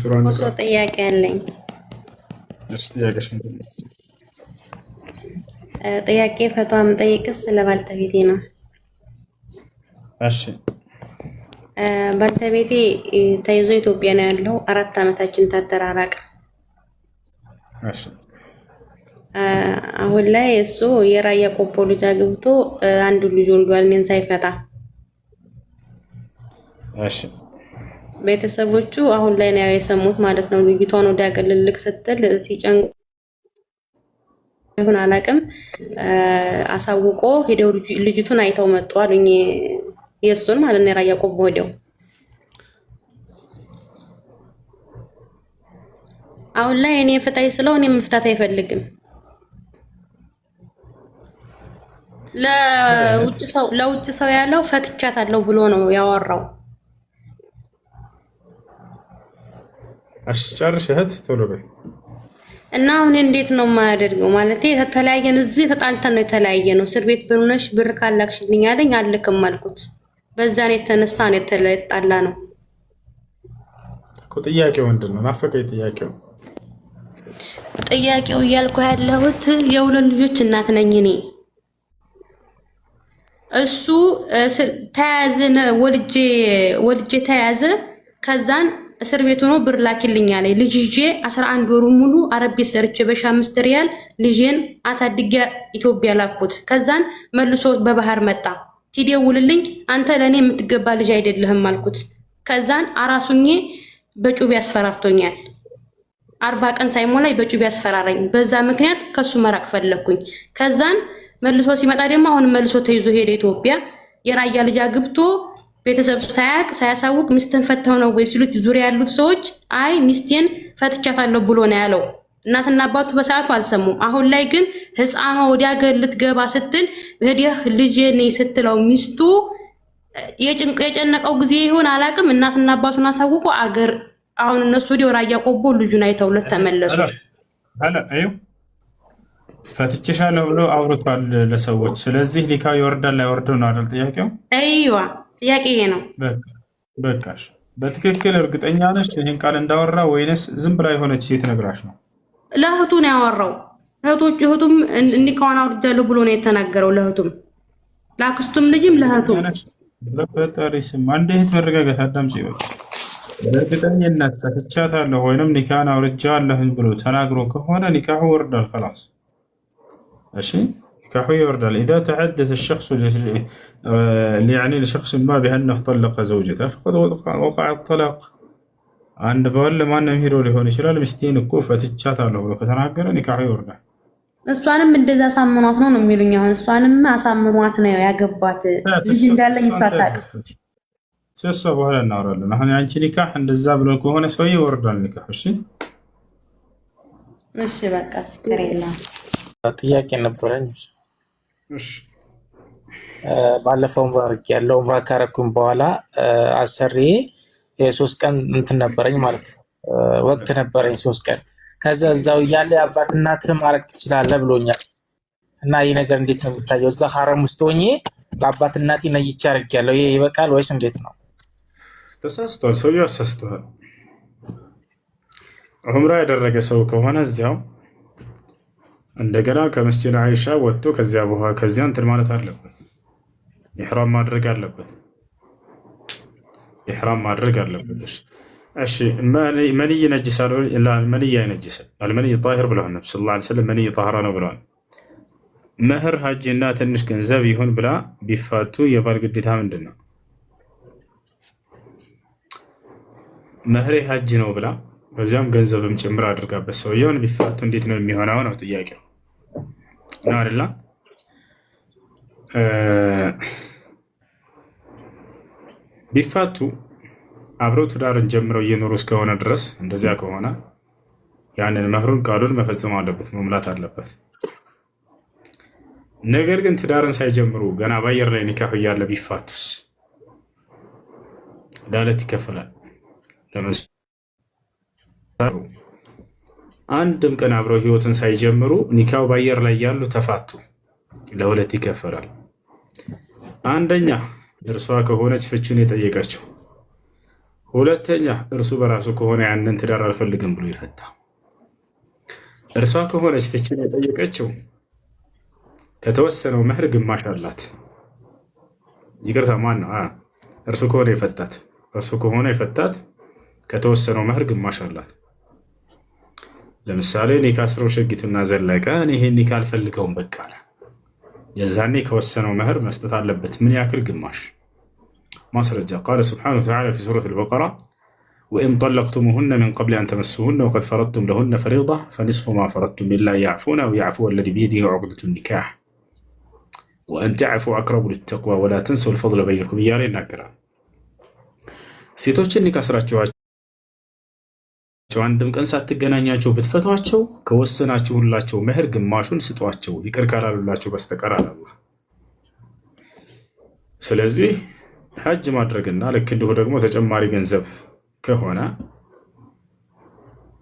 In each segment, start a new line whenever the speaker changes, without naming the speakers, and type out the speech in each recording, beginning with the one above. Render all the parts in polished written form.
ሱራን
እሱ ጥያቄ አለኝ።
ጥያቄሽ ምንድን ነው?
ጥያቄ ፈቷ የምጠይቅስ ስለ ባልተቤቴ ነው።
እሺ
ባልተቤቴ ተይዞ ኢትዮጵያ ነው ያለው። 4 ዓመታችን ተተራራቀ።
እሺ
አሁን ላይ እሱ የራያ ቆቦ ልጅ አግብቶ አንዱ ልጅ ወልዷል እኔን ሳይፈታ። እሺ ቤተሰቦቹ አሁን ላይ ነው የሰሙት ማለት ነው። ልጅቷን ወደ ሀገር ልልክ ስትል ሲጨንቅ ይሁን አላውቅም አሳውቆ ሄደው ልጅቱን አይተው መጡ አሉኝ። የእሱን ማለት ነው የራያ ቆቦ ሄደው አሁን ላይ እኔ ፍታይ ስለው እኔ መፍታት አይፈልግም። ለውጭ ሰው ያለው ፈትቻታለሁ ብሎ ነው ያወራው።
አስጨርሽ እህት ቶሎ በይ
እና አሁን እንዴት ነው የማያደርገው? ማለት ተተለያየን፣ እዚህ ተጣልተን ነው የተለያየ ነው። እስር ቤት ብሩነሽ ብር ካላክሽልኝ አለኝ። አልክም አልኩት። በዛ ነው የተነሳ ነው የተጣላ ነው
እኮ። ጥያቄው ምንድን ነው? ናፈቀኝ ጥያቄው።
ጥያቄው እያልኩ ያለሁት የሁለት ልጆች እናት ነኝ እኔ። እሱ ተያዘ፣ ወልጄ ተያዘ። ከዛን እስር ቤት ሆኖ ብር ላኪልኝ አለኝ። ልጅ ይዤ 11 ወሩ ሙሉ አረብ ቤት ሰርቼ በ5 ሪያል ልጄን አሳድጌ ኢትዮጵያ ላኩት። ከዛን መልሶ በባህር መጣ። ሲደውልልኝ አንተ ለኔ የምትገባ ልጅ አይደለህም አልኩት። ከዛን አራሱኜ በጩቤ ያስፈራርቶኛል። 40 ቀን ሳይሞላኝ በጩቤ ያስፈራራኝ። በዛ ምክንያት ከሱ መራቅ ፈለኩኝ። ከዛን መልሶ ሲመጣ ደግሞ አሁን መልሶ ተይዞ ሄደ ኢትዮጵያ። የራያ ልጅ አግብቶ ቤተሰብ ሳያሳውቅ ሚስትን ፈተው ነው ወይ ሲሉት ዙሪያ ያሉት ሰዎች አይ ሚስቴን ፈትቻታለሁ ብሎ ነው ያለው። እናትና አባቱ በሰዓቱ አልሰሙም። አሁን ላይ ግን ህፃኗ ወደ ሀገር ልትገባ ስትል በዲህ ልጅ ነኝ ስትለው ሚስቱ የጨነቀው ጊዜ ይሆን አላውቅም። እናትና አባቱን አሳውቆ አገር አሁን እነሱ ወደ ራያ ቆቦ ልጁን አይተውለት ተመለሱ።
አዩ ፈትቼሻለሁ ብሎ አውርቷል ለሰዎች። ስለዚህ ኒካ ይወርዳል አይወርድም ነው አይደል ጥያቄው?
አይዋ ጥያቄ ይሄ ነው።
በቃሽ። በትክክል እርግጠኛ ነሽ ይሄን ቃል እንዳወራ ወይንስ ዝም ብላ የሆነች ሴት ነግራሽ ነው?
ለእህቱ ነው ያወራው። እህቱም ኒካዋን አውርጃለሁ ብሎ ነው የተናገረው። ለእህቱም ለአክስቱም ልጅም ለእህቱም።
በፈጣሪ ስም አንድ እህት መረጋጋት አዳምጪ። በእርግጠኝነት ፈትቻታለሁ ወይንም ኒካን አውርጃለሁ ብሎ ተናግሮ ከሆነ ኒካሁ ወርዷል። خلاص እሺ ኒካሁ ይወርዳል። إذا تحدث الشخص يعني لشخص ما بأنه طلق زوجته فقد وقع الطلاق። አንድ ባል ለማንም ሄዶ ሊሆን ይችላል ሚስቴን እኮ ፈትቻታለሁ ብሎ ከተናገረ ኒካሁ ይወርዳል።
እሷንም እንደዛ አሳምኗት ነው የሚሉኝ። አሁን እሷንም አሳምኗት ነው ያገባት። ልጅ እንዳለኝ ይፋታል።
ስለሷ በኋላ እናወራለን። አሁን አንቺ ኒካህ እንደዛ ብሎ ከሆነ ሰው ይወርዳል ኒካህ። እሺ
እሺ በቃ ችግር የለም።
ጥያቄ ነበረኝ።
እሺ
ባለፈው ባርክ ያለው ማካረኩም በኋላ አሰሪ የ3 ቀን እንትን ነበረኝ ማለት ነው። ወቅት ነበረኝ 3 ቀን። ከዛ እዛው ያለ አባት እናት ማረክ ትችላለህ ብሎኛል። እና ይሄ ነገር እንዴት ነው የሚታየው? እዛ ሐረም ውስጥ ሆኜ ለአባት እናቴ ነይቼ አርጋለሁ። ይሄ ይበቃል ወይስ እንዴት ነው?
ተሳስቷል። ሰውየው አሳስቷል። ዑምራ ያደረገ ሰው ከሆነ እዚያው እንደገና ከመስጂድ አይሻ ወጥቶ ከዚያ እንትን ማለት አለበት። ኢህራም ማድረግ አለበት። ኢህራም ማድረግ አለበት። እሺ መንይ ነጅሳል? ላ መንይ አይነጅስም። አልመንይ ጣሂር ብለዋል ነብዩ ሰለላሁ ዐለይሂ ወሰለም። መንይ ጣህራ ነው ብለዋል። መህር ሀጅና ትንሽ ገንዘብ ይሁን ብላ ቢፋቱ የባል ግዴታ ምንድን ነው? መህሬ ሀጅ ነው ብላ በዚያም ገንዘብም ጭምር አድርጋበት ሰውየውን ቢፋቱ እንዴት ነው የሚሆነው ነው ጥያቄው ነው አይደል? ቢፋቱ አብረው ትዳርን ጀምረው እየኖሩ እስከሆነ ድረስ እንደዚያ ከሆነ ያንን መህሩን ቃሉን መፈጸም አለበት፣ መሙላት አለበት። ነገር ግን ትዳርን ሳይጀምሩ ገና በአየር ላይ ኒካህ እያለ ቢፋቱስ ዳለት ይከፈላል። አንድም ቀን አብረው ህይወትን ሳይጀምሩ ኒካው በአየር ላይ ያሉ ተፋቱ፣ ለሁለት ይከፈላል። አንደኛ እርሷ ከሆነች ፍቹን የጠየቀችው፣ ሁለተኛ እርሱ በራሱ ከሆነ ያንን ትዳር አልፈልግም ብሎ የፈታ እርሷ ከሆነች ፍችን የጠየቀችው ከተወሰነው መህር ግማሽ አላት። ይቅርታ ማን ነው? እርሱ ከሆነ የፈታት ከተወሰነው መህር ግማሽ አላት። ለምሳሌ ኒካ አስረው ሸጊቱና ዘለቀ እኔ ይሄን ኒካ አልፈልገውም በቃ አለ። የዛኔ ከወሰነው መህር መስጠት አለበት። ምን ያክል? ግማሽ። ማስረጃ ቃለ ስብሓነሁ ወተዓላ ፊ ሱረት አልበቀራ ወኢን ጠለቅቱሙሁነ ሚን ቀብል አን ተመሱሁነ ወቀድ ፈረድቱም ለሁነ ፈሪዳ ፈኒስፉ ማ ፈረድቱም ኢላ ያዕፉነ አው ያዕፉወ አለዚ ቢየዲሂ ዑቅደቱ ኒካሕ ወአን ተዕፉ አቅረቡ ሊተቅዋ ወላ ተንሰው ልፈድለ በይነኩም እያለ ይናገራል። ሴቶችን ኒካ አስራችኋቸው አንድም ቀን ሳትገናኛቸው ብትፈቷቸው ከወሰናችሁላቸው መህር ግማሹን ስጧቸው፣ ይቅር ካላሉላቸው በስተቀር አለ አላህ። ስለዚህ ሐጅ ማድረግና ልክ እንዲሁ ደግሞ ተጨማሪ ገንዘብ ከሆነ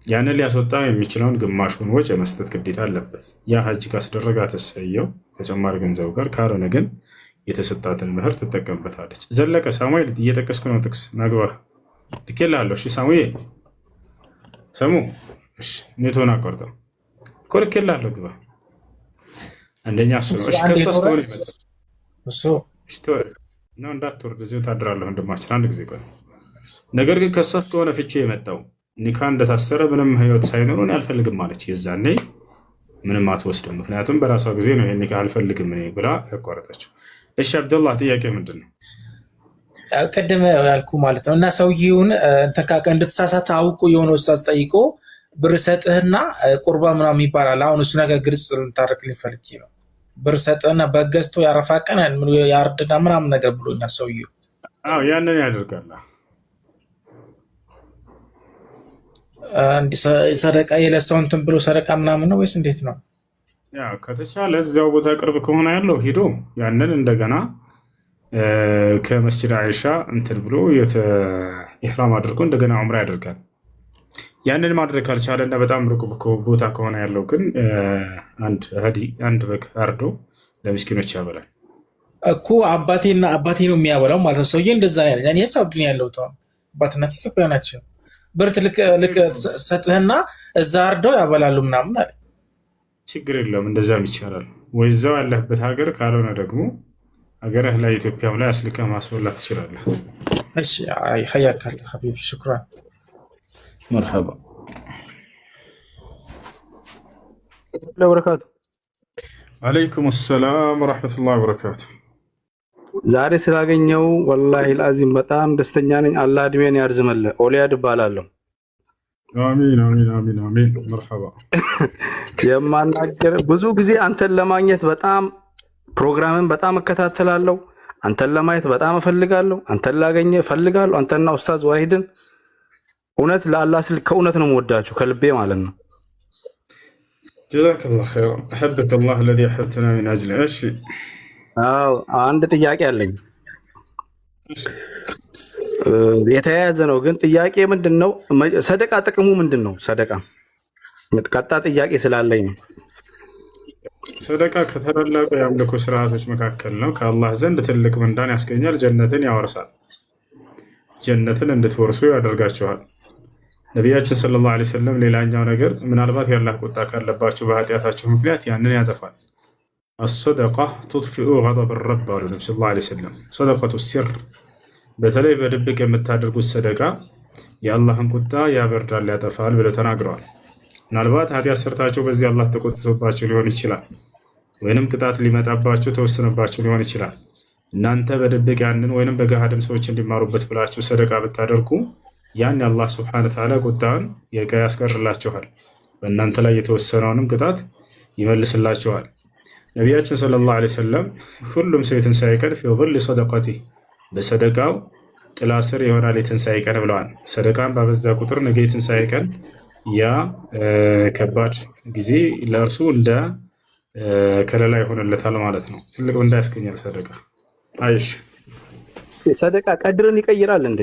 ያንን ሊያስወጣ የሚችለውን ግማሹን ወጪ የመስጠት ግዴታ አለበት። ያ ሐጅ ካስደረጋ ተሰየው ተጨማሪ ገንዘቡ ጋር፣ ካልሆነ ግን የተሰጣትን መህር ትጠቀምበታለች። ዘለቀ ሳሙኤል እየጠቀስኩ ነው ጥቅስ መግባ ልኬልሃለሁ። እሺ ሳሙኤል ሰሙ ኔቶን አቋርጠው እኮ ልኬልሃለሁ ግባ። አንደኛ እሱ ነው። እሺ ከእሷ ስለሆነ ይመጣ እሱ ነው እንዳትወርድ እዚሁ ታድራለሁ ወንድማችን አንድ ጊዜ ቆይ። ነገር ግን ከእሷ ከሆነ ፍቺ የመጣው ኒካ እንደታሰረ ምንም ህይወት ሳይኖሩን አልፈልግም ማለች፣ የዛኔ ምንም አትወስድም። ምክንያቱም በራሷ ጊዜ ነው ይሄን ኒካ አልፈልግም እኔ ብላ ያቋረጠችው። እሺ አብደላህ ጥያቄ ምንድን ነው?
ቅድም ያልኩ ማለት ነው። እና ሰውዬውን እንድትሳሳት አውቁ የሆነ ኡስታዝ ጠይቆ ብር ሰጥህና ቁርባ ምናምን ይባላል። አሁን እሱ ነገር ግልጽ ልታደርግልኝ ፈልጌ ነው። ብር ሰጥህና በገዝቶ ያረፋ ቀን ያርድና ምናምን ነገር ብሎኛል ሰውዬው።
ያንን ያደርጋል።
ሰደቃ የለሰው እንትን ብሎ ሰደቃ ምናምን ነው ወይስ እንዴት ነው?
ከተቻለ እዚያው ቦታ ቅርብ ከሆነ ያለው ሂዶ ያንን እንደገና ከመስጂድ አይሻ እንትን ብሎ ኢህራም አድርጎ እንደገና ዑምራ ያደርጋል። ያንን ማድረግ ካልቻለ እና በጣም ሩቅ ቦታ ከሆነ ያለው ግን አንድ በግ አርዶ ለምስኪኖች ያበላል
እኮ። አባቴ ነው የሚያበላው ማለት ነው። ሰውዬ እንደዛ ያለ እኔ ሳውዲ ነው ያለሁት። አባትና ኢትዮጵያ ናቸው። ብርት ልክ ሰጥህና እዛ አርደው ያበላሉ ምናምን አለ።
ችግር የለውም እንደዛም ይቻላል። ወይ እዛው ያለህበት ሀገር ካልሆነ ደግሞ ሀገርህ ላይ ኢትዮጵያም ላይ አስልከህ ማስበላት ትችላለህ።
እሺ ሐያካለ ሐቢቢ ሽክራን
መርሐባ
ለበረካቱ።
አለይኩም ሰላም ወራህመቱላሂ ወበረካቱ።
ዛሬ ስላገኘው ወላሂ አልዓዚም በጣም ደስተኛ ነኝ። አላህ እድሜን ያርዝምልህ። ኦሊያድ እባላለሁ።
አሚን አሚን አሚን አሚን። መርሐባ።
የማናገር ብዙ ጊዜ አንተን ለማግኘት በጣም ፕሮግራምን በጣም እከታተላለሁ። አንተን ለማየት በጣም እፈልጋለሁ። አንተን ላገኘ እፈልጋለሁ። አንተና ኡስታዝ ዋሂድን እውነት ለአላህ ስል ከእውነት ነው የምወዳችሁ ከልቤ ማለት ነው።
ጀዛከላሁ ኸይራን አሐበከላህ الذي احببتنا من اجله። እሺ
አንድ ጥያቄ አለኝ። የተያያዘ ነው ግን ጥያቄ ምንድነው? ሰደቃ ጥቅሙ ምንድነው? ሰደቃ መጥቃጣ ጥያቄ ስላለኝ ነው።
ሰደቃ ከተላላቁ የአምልኮ ስርዓቶች መካከል ነው። ከአላህ ዘንድ ትልቅ ምንዳን ያስገኛል። ጀነትን ያወርሳል። ጀነትን እንድትወርሱ ያደርጋችኋል። ነቢያችን ሰለላሁ ዐለይሂ ወሰለም ሌላኛው ነገር ምናልባት የአላህ ቁጣ ካለባችሁ በኃጢአታችሁ ምክንያት ያንን ያጠፋል። አሰደቃ ቱጥፊኡ ገደብ ረብ አሉ ነቢ ሰለላሁ ዐለይሂ ወሰለም። ሰደቀቱ ሲር በተለይ በድብቅ የምታደርጉት ሰደቃ የአላህን ቁጣ ያበርዳል፣ ያጠፋል ብለው ተናግረዋል። ምናልባት ኃጢአት ሰርታችሁ በዚህ አላህ ተቆጥቶባችሁ ሊሆን ይችላል፣ ወይንም ቅጣት ሊመጣባችሁ ተወስነባችሁ ሊሆን ይችላል። እናንተ በድብቅ ያንን ወይንም በገሃድም ሰዎች እንዲማሩበት ብላችሁ ሰደቃ ብታደርጉ ያን የአላህ ሱብሓነሁ ወተዓላ ቁጣን ያስቀርላችኋል፣ በእናንተ ላይ የተወሰነውንም ቅጣት ይመልስላችኋል። ነቢያችን ሰለላሁ ዐለይሂ ወሰለም ሁሉም ሰው የትንሣኤ ቀን ፊ ظል ሰደቀቲ በሰደቃው ጥላ ስር ይሆናል የትንሣኤ ቀን ብለዋል። ሰደቃን ባበዛ ቁጥር ነገ የትንሣኤ ቀን ያ ከባድ ጊዜ ለእርሱ እንደ ከለላ ይሆንለታል ማለት ነው። ትልቅ ምንዳ ያስገኛል ሰደቃ። አይሽ
ሰደቃ ቀድርን ይቀይራል እንዴ?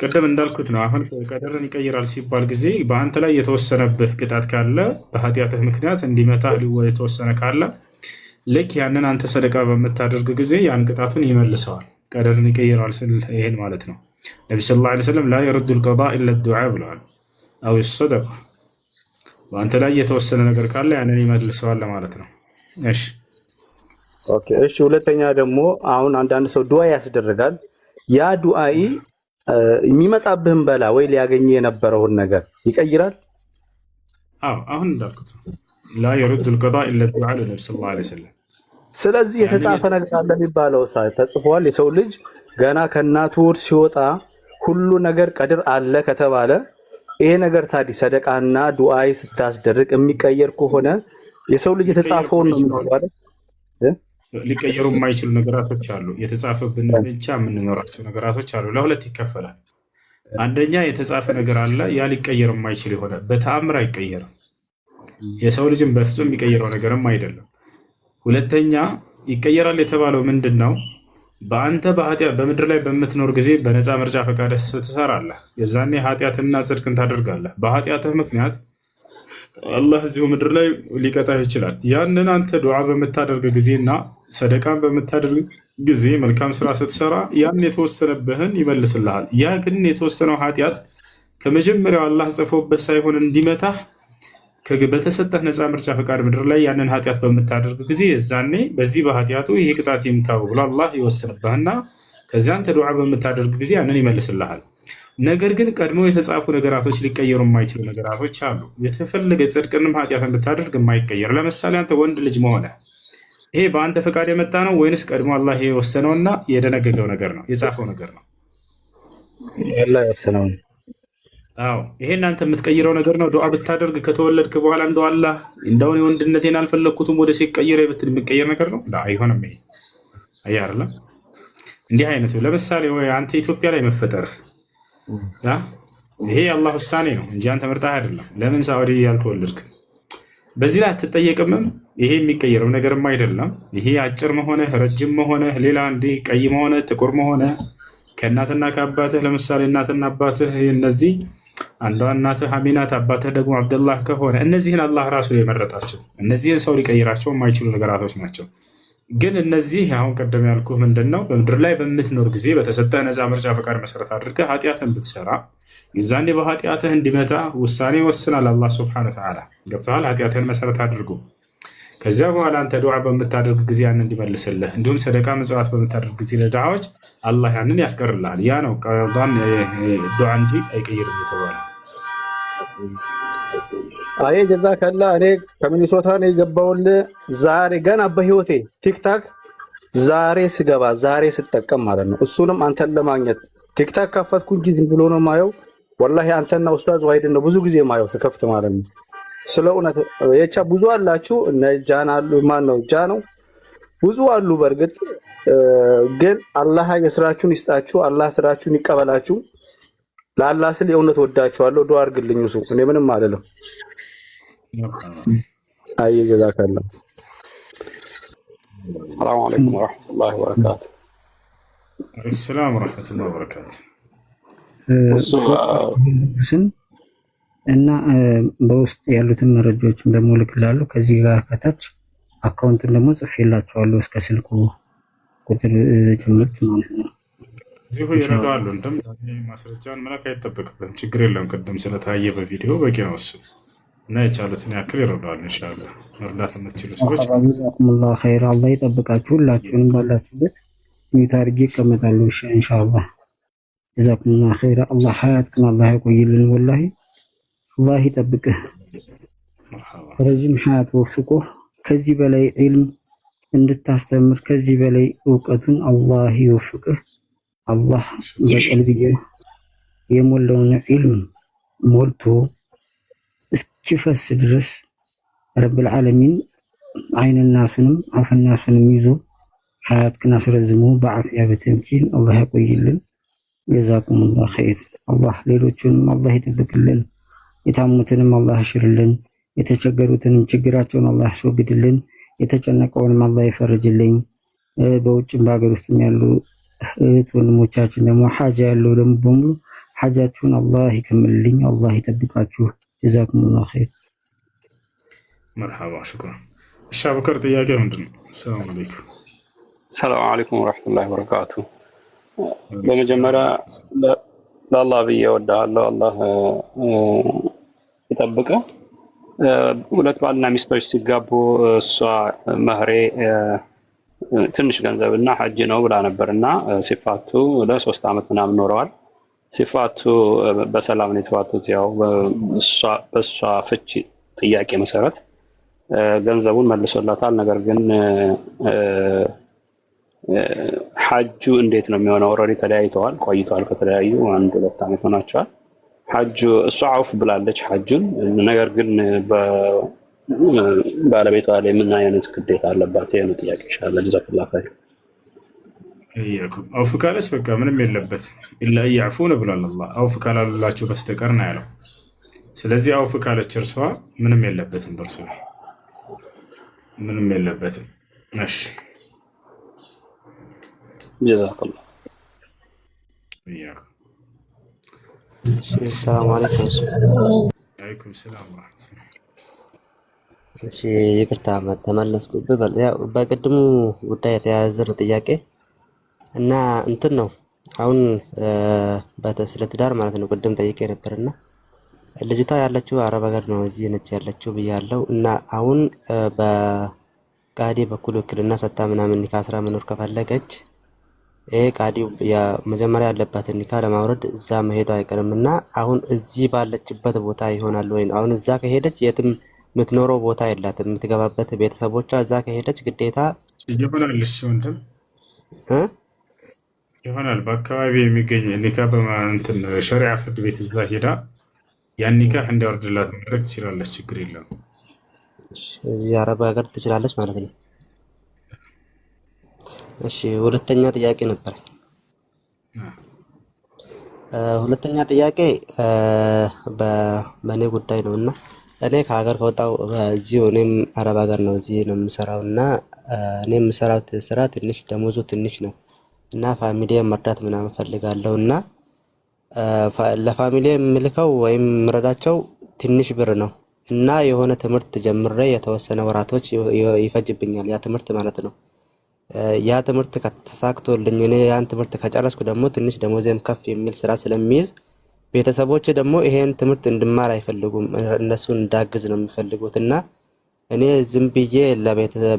ቅድም እንዳልኩት ነው። አሁን ቀድርን ይቀይራል ሲባል ጊዜ በአንተ ላይ የተወሰነብህ ቅጣት ካለ በኃጢአትህ ምክንያት እንዲመታህ የተወሰነ ካለ ልክ ያንን አንተ ሰደቃ በምታደርግ ጊዜ ያን ቅጣቱን ይመልሰዋል። ቀድርን ይቀይራል ስል ይሄን ማለት ነው። ነቢ ሰለላሁ ዐለይሂ ወሰለም ላ የረዱ ልቀዳ ኢላ ዱዓ ብለዋል። አው ሰደቃ በአንተ ላይ የተወሰነ ነገር ካለ ያንን ይመልሰዋል ማለት ነው። እሺ
ኦኬ እሺ። ሁለተኛ ደግሞ አሁን አንዳንድ ሰው ዱዓ ያስደርጋል። ያ ዱዓይ የሚመጣብህን በላ ወይ ሊያገኝ የነበረውን ነገር ይቀይራል።
አሁን እንዳልኩት ላ የረዱ ልቀዳ ኢላ ዱዓ ለነቢ ሰለላሁ ዐለይሂ ወሰለም።
ስለዚህ የተጻፈ ነገር አለ የሚባለው ተጽፏል። የሰው ልጅ ገና ከእናቱ ሆድ ሲወጣ ሁሉ ነገር ቀድር አለ ከተባለ ይሄ ነገር ታዲያ ሰደቃና ዱዓይ ስታስደርግ የሚቀየር ከሆነ የሰው ልጅ የተጻፈውን ነው የሚባለው።
ሊቀየሩ የማይችሉ ነገራቶች አሉ። የተጻፈብን ብቻ የምንኖራቸው ነገራቶች አሉ። ለሁለት ይከፈላል። አንደኛ የተጻፈ ነገር አለ፣ ያ ሊቀየር የማይችል የሆነ በተአምር አይቀየርም። የሰው ልጅም በፍጹም የሚቀየረው ነገርም አይደለም። ሁለተኛ ይቀየራል የተባለው ምንድን ነው? በአንተ በምድር ላይ በምትኖር ጊዜ በነፃ ምርጫ ፈቃድ ትሰራለህ። የዛኔ ኃጢአትና ጽድቅን ታደርጋለህ። በኃጢአትህ ምክንያት አላህ እዚሁ ምድር ላይ ሊቀጣህ ይችላል። ያንን አንተ ዱዓ በምታደርግ ጊዜና ሰደቃን በምታደርግ ጊዜ መልካም ስራ ስትሰራ ያን የተወሰነብህን ይመልስልሃል። ያ ግን የተወሰነው ኃጢአት ከመጀመሪያው አላህ ጽፎበት ሳይሆን እንዲመታህ በተሰጠህ ነፃ ምርጫ ፈቃድ ምድር ላይ ያንን ኃጢአት በምታደርግ ጊዜ የዛኔ በዚህ በኃጢአቱ ይሄ ቅጣት ይምታው ብሎ አላህ ይወስንብህና ከዚያ አንተ ዱዓ በምታደርግ ጊዜ ያንን ይመልስልሃል። ነገር ግን ቀድሞ የተጻፉ ነገራቶች ሊቀየሩ የማይችሉ ነገራቶች አሉ። የተፈለገ ጽድቅንም ኃጢአትን ብታደርግ የማይቀየር። ለምሳሌ አንተ ወንድ ልጅ መሆነ ይሄ በአንተ ፈቃድ የመጣ ነው ወይንስ ቀድሞ አላህ የወሰነውና የደነገገው ነገር ነው የጻፈው ነገር ነው?
አላህ የወሰነው።
አዎ ይሄን አንተ የምትቀይረው ነገር ነው። ዱዓ ብታደርግ ከተወለድክ በኋላ እንደው አላህ እንደውን የወንድነቴን አልፈለግኩትም ወደ ሴት ቀይረ ብትል የሚቀየር ነገር ነው? አይሆንም። ይሄ አይደለም። እንዲህ አይነቱ ለምሳሌ ወይ አንተ ኢትዮጵያ ላይ መፈጠርህ ይሄ የአላህ ውሳኔ ነው እንጂ አንተ መርጠህ አይደለም። ለምን ሳዑዲ ያልተወለድክ? በዚህ ላይ አትጠየቅምም። ይሄ የሚቀየረው ነገርም አይደለም። ይሄ አጭር መሆንህ ረጅም መሆንህ ሌላ እንዲህ ቀይ መሆንህ ጥቁር መሆንህ ከእናትና ከአባትህ ለምሳሌ እናትና አባትህ እነዚህ አንዷ እናትህ አሚናት አባትህ ደግሞ አብደላህ ከሆነ እነዚህን አላህ ራሱ የመረጣቸው እነዚህን ሰው ሊቀይራቸው የማይችሉ ነገራቶች ናቸው። ግን እነዚህ አሁን ቀደም ያልኩህ ምንድን ነው? በምድር ላይ በምትኖር ጊዜ በተሰጠህ ነፃ ምርጫ ፈቃድ መሰረት አድርገህ ኃጢአትን ብትሰራ የዛኔ በኃጢአትህ እንዲመታ ውሳኔ ይወስናል አላህ ሱብሓነሁ ወተዓላ። ገብቶሃል? ኃጢአትህን መሰረት አድርጎ ከዚያ በኋላ አንተ ዱዓ በምታደርግ ጊዜ ያንን እንዲመልስልህ እንዲሁም ሰደቃ ምጽዋት በምታደርግ ጊዜ ለድሃዎች አላህ ያንን ያስቀርልሃል። ያ ነው ቀዷን ዱዓ እንጂ አይቀይርም የተባለው።
አይ ጀዛከላ። እኔ ከሚኒሶታ ነው የገባሁልህ ዛሬ ገና በህይወቴ ቲክታክ ዛሬ ስገባ ዛሬ ስጠቀም ማለት ነው። እሱንም አንተን ለማግኘት ቲክታክ ከፈትኩ እንጂ ዝም ብሎ ነው ማየው። ወላሂ አንተና ኡስታዝ ዋሂድን ነው ብዙ ጊዜ ማየው ስከፍት ማለት ነው። ስለ እውነት የቻ ብዙ አላችሁ እነ ጃን አሉ። ማን ነው ጃ ነው ብዙ አሉ። በእርግጥ ግን አላህ የስራችሁን ይስጣችሁ፣ አላህ ስራችሁን ይቀበላችሁ። ለአላህ ስል የእውነት ወዳችኋለሁ። ዱዓ አድርግልኝ። እሱ እኔ ምንም አይደለም። አይ ጀዛከላ።
ሰላም አለይኩም ወራህመቱላሂ ወበረካቱ።
ሰላም ወራህመቱላሂ ወበረካቱ።
እና በውስጥ ያሉትን መረጃዎችን ደግሞ ልክላለሁ። ከዚህ ጋር ከታች አካውንቱን ደግሞ ጽፌላችኋለሁ እስከ ስልኩ ቁጥር ጭምርት ማለት ነው።
ይሁ ይረዳሉ። እንደም ማስረጃን መላክ አይጠበቅብህም። ችግር የለም። ቅድም ስለታየ በቪዲዮ በቂ ነው እሱ እና የቻሉትን ያክል ይረዳሉ። ኢንሻአላህ መርዳት የምትችሉ ሰዎች
ጀዛኩሙላሁ ኸይር። አላህ ይጠብቃችሁ። ሁላችሁንም ባላችሁበት ሚዩት አድርጌ እቀመጣለሁ ኢንሻአላህ። ጀዛኩሙላሁ ኸይር። አላህ ሀያትክን አላህ ያቆይልን። ወላሂ አላህ ይጠብቅህ፣ ረጅም ሀያት ወፍቆህ ከዚህ በላይ ዒልም እንድታስተምር ከዚህ በላይ እውቀቱን አላህ ይወፍቅህ። አላህ በቀልብዬ የሞላውን ዒልም ሞልቶ እስኪፈስ ድረስ ረብል ዓለሚን አይንናሱንም አፈናሱንም ይዞ ሀያትክን አስረዝሞ በአፍያ በተምኪን አላህ ያቆይልን። ጀዛኩሙላህ ኸይር። አላህ ሌሎቹንም አላህ ይጠብቅልን። የታሙትንም አላህ ያሽርልን። የተቸገሩትንም ችግራቸውን አላህ ያስወግድልን። የተጨነቀውንም አላህ ይፈርጅልኝ። በውጭም በሀገር ውስጥም ያሉ እህት ወንድሞቻችን ደግሞ ሐጃ ያለው ደግሞ በሙሉ ሐጃችሁን አላህ ይከምልልኝ። አላህ ይጠብቃችሁ። ጀዛኩሙላህ ኸይር።
መርሐባ ሽኩራን። እሺ አቡከር ጥያቄ ምንድን ነው? ሰላም አለይኩም።
ሰላም አለይኩም ወራህመቱላሂ ወበረካቱ። በመጀመሪያ ለአላህ ብዬ እወድሃለሁ። አላህ ይጠብቅህ። ሁለት ባልና ሚስቶች ሲጋቡ እሷ መህሬ ትንሽ ገንዘብና ሐጅ ነው ብላ ነበርና ሲፋቱ ለ3 ዓመት ምናምን ኖረዋል። ሲፋቱ በሰላም ነው የተፋቱት። ያው በእሷ ፍቺ ጥያቄ መሰረት ገንዘቡን መልሶላታል። ነገር ግን ሐጁ እንዴት ነው የሚሆነው? ኦልሬዲ ተለያይተዋል፣ ቆይተዋል። ከተለያዩ 1-2 ዓመት ሆናቸዋል። ሐጁ እሷ አውፍ ብላለች ሐጁን። ነገር ግን ባለቤቷ ላይ ምን አይነት ግዴታ አለባት? ይሄ ነው ጥያቄ። ኢንሻአላህ ጀዛከላሁ ኸይር።
አውፍ ካለች በቃ ምንም የለበት ኢላ ያዕፉን ብሏል አላህ። አውፍ ካላሉላችሁ በስተቀር ነው ያለው። ስለዚህ አውፍ ካለች እርሷ ምንም የለበትም፣ በእርሱ ላይ ምንም የለበትም። እሺ
ጀዛከላሁ
ኢያክ።
ሰላም አለይኩም።
አለይኩም ሰላም ወራህመቱላህ።
እሺ ይቅርታ ተመለስኩብህ። ያው በቅድሙ ጉዳይ የተያያዘ ነው ጥያቄ እና እንትን ነው አሁን ስለ ትዳር ማለት ነው። ቅድም ጠይቄ ነበርና ልጅቷ ያለችው አረብ ሀገር ነው፣ እዚህ ነች ያለችው ብያለሁ። እና አሁን በቃዲ በኩል ውክልና ሰጥታ ምናምን ኒካ አስራ መኖር ከፈለገች ይሄ ቃዲው መጀመሪያ ያለባትን ኒካ ለማውረድ እዛ መሄዱ አይቀርምና አሁን እዚህ ባለችበት ቦታ ይሆናል ወይ? አሁን እዛ ከሄደች የትም የምትኖረው ቦታ የላትም፣ የምትገባበት ቤተሰቦቿ እዛ ከሄደች ግዴታ
ይሆናል። እሺ ወንድም ይሆናል። በአካባቢ የሚገኝ ኒካ በማንተን ሸሪዓ ፍርድ ቤት እዛ ሄዳ ያን ኒካ እንዲያወርድላት ማድረግ ትችላለች። ችግር የለውም።
እዚህ አረብ ሀገር ትችላለች ማለት ነው። እሺ ሁለተኛ ጥያቄ ነበር። ሁለተኛ ጥያቄ በእኔ ጉዳይ ነው እና እኔ ከሀገር ከወጣሁ እዚሁ እኔም አረብ ሀገር ነው እዚህ ነው የምሰራው እና እኔ የምሰራው ስራ ትንሽ ደሞዙ ትንሽ ነው እና ፋሚሊዬን መርዳት ምናምን ፈልጋለሁ እና ለፋሚሊ የምልከው ወይም ምረዳቸው ትንሽ ብር ነው እና የሆነ ትምህርት ጀምሬ የተወሰነ ወራቶች ይፈጅብኛል ያ ትምህርት ማለት ነው። ያ ትምህርት ከተሳክቶልኝ እኔ ያን ትምህርት ከጨረስኩ ደግሞ ትንሽ ደሞዜም ከፍ የሚል ስራ ስለሚይዝ ቤተሰቦቼ ደግሞ ይሄን ትምህርት እንድማር አይፈልጉም፣ እነሱን እንዳግዝ ነው የሚፈልጉት እና እኔ ዝም ብዬ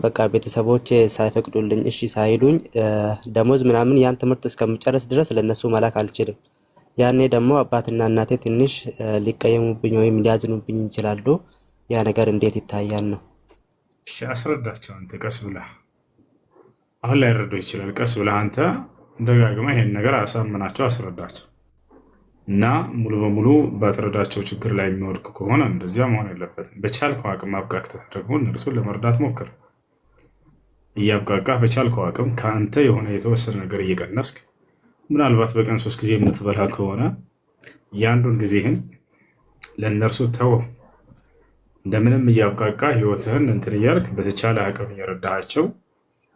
በቃ ቤተሰቦቼ ሳይፈቅዱልኝ እሺ ሳይሉኝ ደሞዝ ምናምን ያን ትምህርት እስከምጨርስ ድረስ ለነሱ መላክ አልችልም። ያኔ ደግሞ አባትና እናቴ ትንሽ ሊቀየሙብኝ ወይም ሊያዝኑብኝ ይችላሉ። ያ ነገር እንዴት ይታያል ነው?
እሺ አስረዳቸው አንተ ቀስ ብለህ። አሁን ላይ ረዶ ይችላል። ቀስ ብለህ አንተ ደጋግማ ይሄን ነገር አሳምናቸው፣ አስረዳቸው እና ሙሉ በሙሉ ባትረዳቸው ችግር ላይ የሚወድቅ ከሆነ እንደዚያ መሆን የለበትም። በቻልከው አቅም አብቃቅተህ ደግሞ እነርሱን ለመርዳት ሞክር። እያብቃቃህ በቻልከው አቅም ከአንተ የሆነ የተወሰነ ነገር እየቀነስክ ምናልባት በቀን 3 ጊዜ የምትበላ ከሆነ ያንዱን ጊዜህን ለእነርሱ ተወው። እንደምንም እያብቃቃ ህይወትህን እንትን እያልክ በተቻለ አቅም እየረዳሃቸው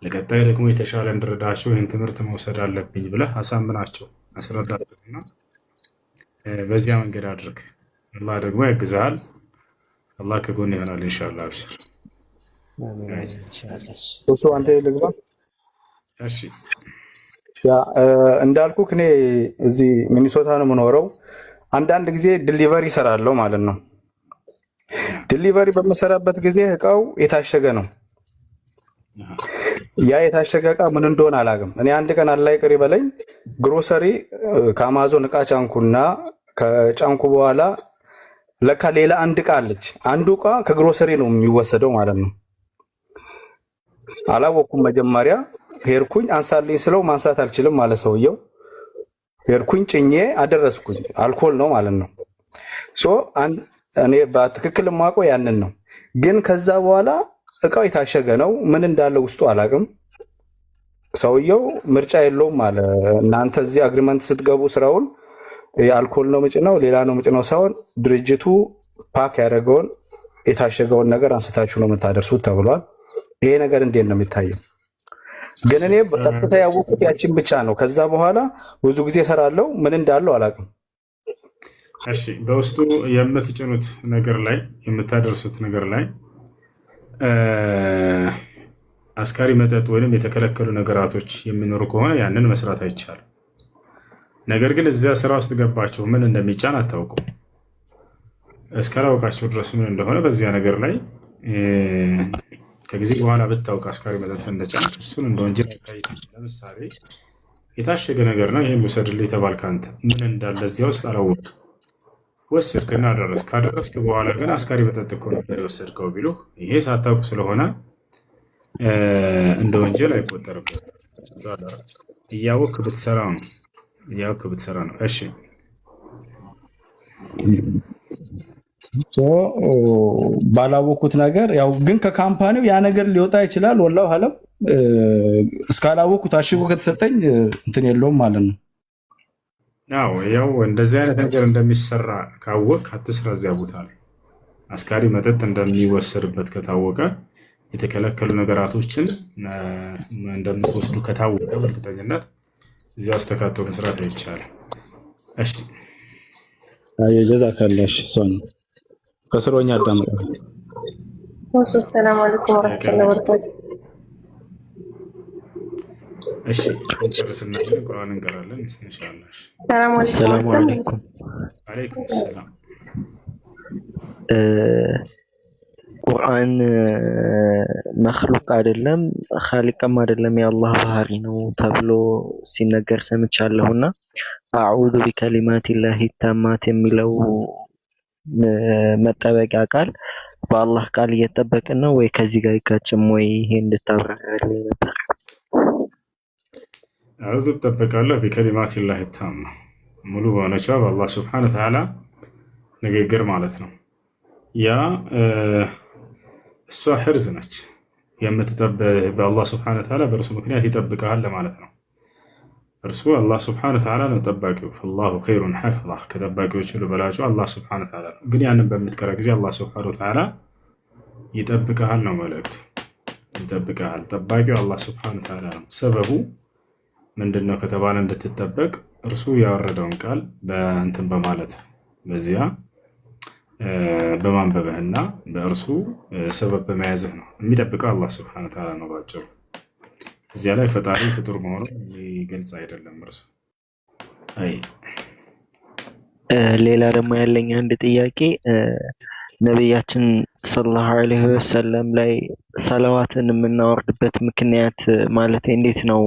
ለቀጣይ ደግሞ የተሻለ እንድረዳቸው ይህን ትምህርት መውሰድ አለብኝ ብለህ አሳምናቸው፣ አስረዳቸውና በዚያ መንገድ አድርግ። አላህ ደግሞ ያግዛል። አላህ ከጎን ይሆናል ኢንሻአላህ። አብሽር።
እሱ አንተ ልግባ።
እሺ
ያ እንዳልኩህ እኔ እዚህ ሚኒሶታ ነው የምኖረው። አንዳንድ ጊዜ ዲሊቨሪ እሰራለሁ ማለት ነው። ዲሊቨሪ በምሰራበት ጊዜ እቃው የታሸገ ነው። ያ የታሸገ እቃ ምን እንደሆነ አላውቅም። እኔ አንድ ቀን አላህ ይቅር ይበለኝ ግሮሰሪ ከአማዞን እቃ ጫንኩና ከጫንኩ በኋላ ለካ ሌላ አንድ እቃ አለች። አንዱ እቃ ከግሮሰሪ ነው የሚወሰደው ማለት ነው። አላወኩም። መጀመሪያ ሄድኩኝ አንሳልኝ ስለው ማንሳት አልችልም ማለት ሰውየው። ሄድኩኝ ጭኜ አደረስኩኝ። አልኮል ነው ማለት ነው። እኔ በትክክል የማውቀው ያንን ነው። ግን ከዛ በኋላ እቃው የታሸገ ነው። ምን እንዳለ ውስጡ አላውቅም። ሰውየው ምርጫ የለውም አለ። እናንተ እዚህ አግሪመንት ስትገቡ ስራውን የአልኮል ነው ምጭነው ሌላ ነው ምጭነው ሳይሆን ድርጅቱ ፓክ ያደረገውን የታሸገውን ነገር አንስታችሁ ነው የምታደርሱት ተብሏል። ይሄ ነገር እንዴት ነው የሚታየው? ግን እኔ በቀጥታ ያወቁት ያችን ብቻ ነው። ከዛ በኋላ ብዙ ጊዜ እሰራለሁ። ምን እንዳለው አላውቅም።
እሺ በውስጡ የምትጭኑት ነገር ላይ የምታደርሱት ነገር ላይ አስካሪ መጠጥ ወይም የተከለከሉ ነገራቶች የሚኖሩ ከሆነ ያንን መስራት አይቻልም። ነገር ግን እዚያ ስራ ውስጥ ገባችሁ ምን እንደሚጫን አታውቁም። እስካላወቃችሁ ድረስ ምን እንደሆነ በዚያ ነገር ላይ ከጊዜ በኋላ ብታውቅ አስካሪ መጠጥ እንደጫን እሱን እንደ ወንጀል አይታይም። ለምሳሌ የታሸገ ነገር ነው ይሄን ውሰድልህ የተባልክ አንተ ምን እንዳለ እዚያ ውስጥ አላወቅም። ወሰድክና ካደረስክ በኋላ ግን አስካሪ መጠጥ እኮ ነበር የወሰድከው ቢሉህ ይሄ ሳታውቅ ስለሆነ እንደ ወንጀል አይቆጠርም። እያወቅህ ብትሰራ ነው። እሺ
ባላወቅኩት ነገር ያው ግን ከካምፓኒው ያ ነገር ሊወጣ ይችላል። ወላሂ አለም እስካላወቅኩት ታሽጎ ከተሰጠኝ እንትን የለውም ማለት ነው።
ያው እንደዚህ አይነት ነገር እንደሚሰራ ካወቅ አትስራ። እዚያ ቦታ ላይ አስካሪ መጠጥ እንደሚወሰድበት ከታወቀ የተከለከሉ ነገራቶችን እንደምትወስዱ ከታወቀ በእርግጠኝነት እዚያ አስተካቶ መስራት ይቻላል። እሺ
ጀዛከላሽ እሷን ከስሮኛ አዳምጣ።
ሰላም አለይኩም ወራህመቱላሂ ወበረካቱ።
እሺ እንጨርስና ቁርአን እንቀራለን ኢንሻአላህ።
ሰላም አለይኩም።
አለይኩም ሰላም።
ቁርአን መክሉቅ አይደለም ኻሊቅም አይደለም የአላህ ባህሪ ነው ተብሎ ሲነገር ሰምቻለሁና አዑዙ ቢከሊማቲላሂ ታማት የሚለው መጠበቂያ ቃል በአላህ ቃል እየተጠበቅን ነው ወይ ከዚህ ጋር ይጋጭም ወይ? ይሄ እንድታብራራልኝ ነበር።
አዑዙ ተጠበቃለሁ ቢከሊማቲላሂ ታማ ሙሉ በሆነችው በአላህ ሱብሓነሁ ወተዓላ ንግግር ማለት ነው። ያ እሷ ሕርዝ ነች በአላህ ሱብሓነሁ ወተዓላ በእርሱ ምክንያት ይጠብቃል ለማለት ነው። እርሱ አላህ ሱብሓነሁ ወተዓላ ነው ጠባቂው። ፈላሁ ኸይሩን ሐፊዛ ከጠባቂዎች ሁሉ በላጩ አላህ ሱብሓነሁ ወተዓላ ነው። ግን ያንን በምትቀራ ጊዜ አላህ ሱብሓነሁ ወተዓላ ይጠብቅሃል ነው መልእክቱ። ይጠብቅሃል፣ ጠባቂው አላህ ሱብሓነሁ ወተዓላ ነው። ሰበቡ ምንድን ነው ከተባለ እንድትጠበቅ እርሱ ያወረደውን ቃል በእንትን በማለት በዚያ በማንበብህና በእርሱ ሰበብ በመያዝህ ነው። የሚጠብቀው አላህ ሱብሓነሁ ወተዓላ ነው ባጭሩ። እዚያ ላይ ፈጣሪ ፍጡር መሆኑን የሚገልጽ አይደለም እርሱ።
ሌላ ደግሞ ያለኝ አንድ ጥያቄ ነቢያችን ሰለላሁ ዐለይሂ ወሰለም ላይ ሰለዋትን የምናወርድበት ምክንያት ማለት እንዴት ነው?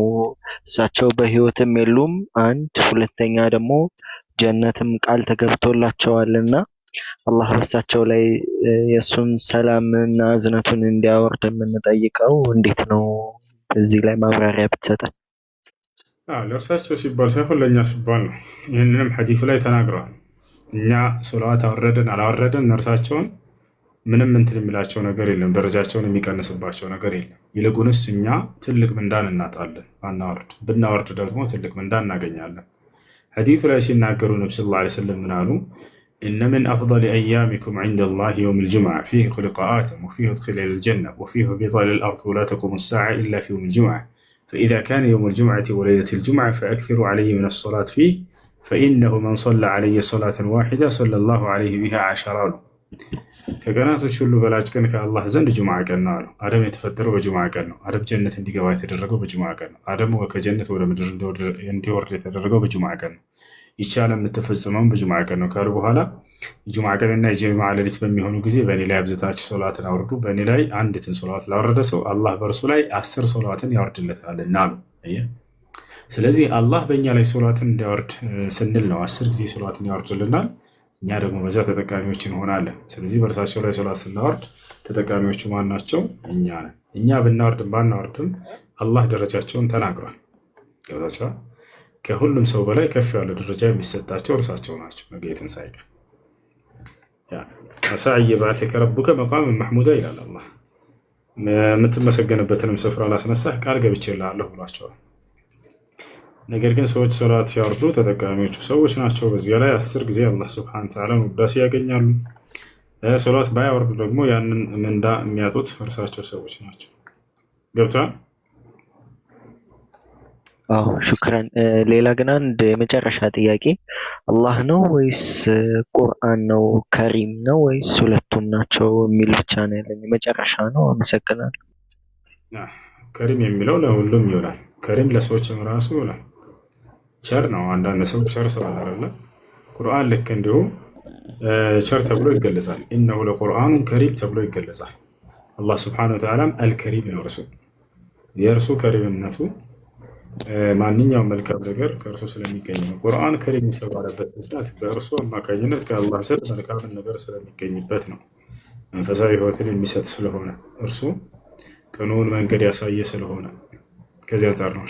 እሳቸው በህይወትም የሉም አንድ፣ ሁለተኛ ደግሞ ጀነትም ቃል ተገብቶላቸዋልና አላህ በእሳቸው ላይ የእሱን ሰላምና እዝነቱን እንዲያወርድ የምንጠይቀው እንዴት ነው? እዚህ ላይ ማብራሪያ ብትሰጠን።
ለእርሳቸው ሲባል ሳይሆን ለእኛ ሲባል ነው። ይህንንም ሐዲሱ ላይ ተናግረዋል። እኛ ሶላት አወረድን አላወረድን እርሳቸውን ምንም እንትን የሚላቸው ነገር የለም፣ ደረጃቸውን የሚቀንስባቸው ነገር የለም። ይልቁንስ እኛ ትልቅ ምንዳን እናጣለን ብናወርድ ደግሞ ትልቅ ምንዳን እናገኛለን። ሐዲሱ ላይ ሲናገሩ ነብዩ ሰለላሁ ዐለይሂ ወሰለም ምን አሉ? إن من أفضل أيامكم عند الله يوم الجمعة فيه خلق آدم وفيه أدخل إلى الجنة وفيه بطل الأرض ولا تقوم الساعة إلا في يوم الجمعة فإذا كان يوم الجمعة وليلة الجمعة فأكثروا علي من الصلاة فيه فإنه من صلى علي صلاة واحدة صلى الله عليه بها عشرة ከቀናቶች ሁሉ በላጭ ቀን ከአላህ ዘንድ ጁምዓ ቀን ነው አሉ። አደም የተፈጠረው በጁምዓ ቀን ነው። አደም ጀነት እንዲገባ የተደረገው በጁምዓ ቀን ነው። አደም ከጀነት ወደ ምድር እንዲወርድ የተደረገው በጁምዓ ቀን ነው። ይቻለ የምትፈጽመውን በጁምዓ ቀን ነው ካሉ በኋላ የጁምዓ ቀንና የጀምዓ ሌሊት በሚሆኑ ጊዜ በእኔ ላይ አብዝታችሁ ሶላትን አውርዱ። በእኔ ላይ አንዲትን ሶላት ላወረደ ሰው አላህ በእርሱ ላይ 10 ሶላትን ያወርድለታልና አሉ። ስለዚህ አላህ በእኛ ላይ ሶላትን እንዲያወርድ ስንል ነው 10 ጊዜ ሶላትን ያወርድልናል። እኛ ደግሞ በዛ ተጠቃሚዎች እንሆናለን። ስለዚህ በእርሳቸው ላይ ሶላት ስናወርድ ተጠቃሚዎቹ ማን ናቸው? እኛ ነን። እኛ ብናወርድም ባናወርድም አላህ ደረጃቸውን ተናግሯል። ገብታችኋል? ከሁሉም ሰው በላይ ከፍ ያለ ደረጃ የሚሰጣቸው እርሳቸው ናቸው። ነገ የትንሣኤ ቀን አሳየ በአቴከ ረቡከ መቃም ማሕሙዳ ይላል አላህ። የምትመሰገንበትንም ስፍራ ላስነሳህ ቃል ገብቼልሃለሁ ብሏቸዋል። ነገር ግን ሰዎች ሶላት ሲያወርዱ ተጠቃሚዎቹ ሰዎች ናቸው። በዚያ ላይ 10 ጊዜ አላህ ሱብሓነሁ ወተዓላ ውዳሴ ያገኛሉ። ሶላት ባያወርዱ ደግሞ ያንን ምንዳ የሚያጡት እርሳቸው ሰዎች ናቸው። ገብቷል?
አዎ ሹክራን። ሌላ ግን አንድ የመጨረሻ ጥያቄ አላህ ነው ወይስ ቁርአን ነው? ከሪም ነው ወይስ ሁለቱም ናቸው የሚል ብቻ ነው ያለኝ። የመጨረሻ ነው። አመሰግናለሁ።
ከሪም የሚለው ለሁሉም ይውላል። ከሪም ለሰዎችም ራሱ ይውላል። ቸር ነው። አንዳንድ ሰው ቸር ሰው አለ አይደለ? ቁርአን ልክ እንዲሁ ቸር ተብሎ ይገለጻል። ኢነሁ ለቁርአኑን ከሪም ተብሎ ይገለጻል። አላህ ስብሐነሁ ወተዓላም አልከሪም ነው። እርሱ የእርሱ ከሪምነቱ ማንኛውም መልካም ነገር ከእርሱ ስለሚገኝ ነው። ቁርአን ከሪም የተባለበት ምክንያት በእርሱ አማካኝነት ከአላህ ዘንድ መልካምን ነገር ስለሚገኝበት ነው። መንፈሳዊ ሕይወትን የሚሰጥ ስለሆነ እርሱ ቅኑን መንገድ ያሳየ ስለሆነ ከዚህ አንጻር ነው።